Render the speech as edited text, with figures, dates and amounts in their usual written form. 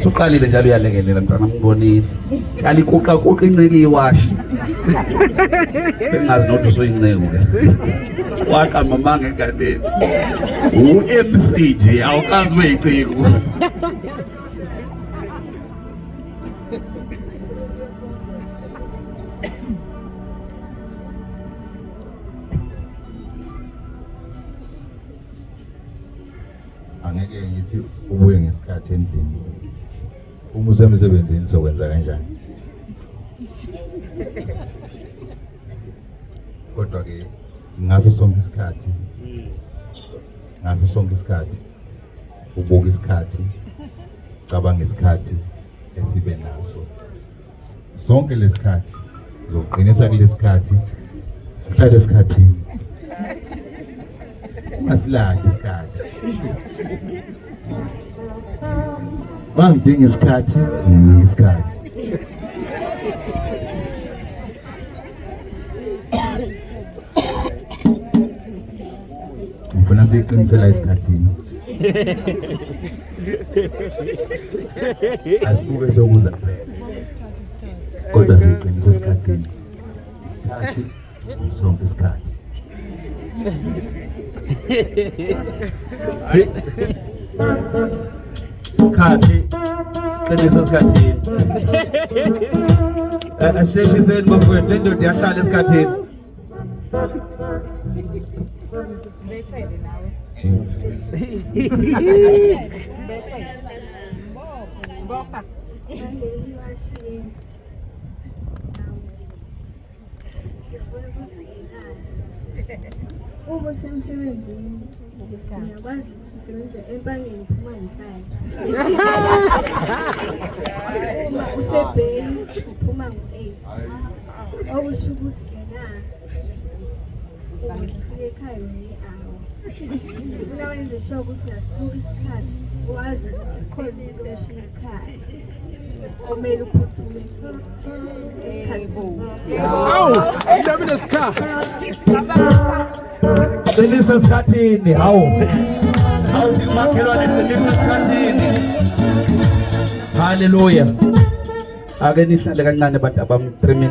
Suqalile njalo uyalekelela mntwana ngibonile. Kalikuqa kuqa inceke iwashi. Bengazi nokuthi usoyinceke ke. Waqamba manga engadeni. U-MC nje awukazi weyiciko. Angeke ngithi ubuye ngesikhathi endlini. Uma usemsebenzini sokwenza kanjani? Kodwa ke ngaso sonke isikhathi ubuka isikhathi cabanga isikhathi esibe naso sonke lesikhathi uzoqinisa kulesikhathi sihlale esikhathini masilahla isikhathi bangidinga isikhathi ngifuna siqinisela isikhathini asibuke sokuza kuphela kodwa siqinisa isikhathini isikhathi sonke isikhathi Isikhathi qinisa isikhathini. Asheshiseni bafowethu le ndoda yahlala esikhathini. Uma usemsebenzini uyakwazi ukuthi usebenze empangeni uphuma ngekhaya. Uma usebheni uphuma ngo-8. Okusho ukuthi uma ufika ekhaya une-hour. Ufuna wenze sure ukuthi uyasibuka isikhathi wazi ukuthi khona ukushiya ekhaya. Kumele uphuthume esikhathini. Qinisa esikhathini, hawu thi umakhelwane qinisa esikhathini. Haleluya. Ake nihlale kancane abantu abami 3 minutes.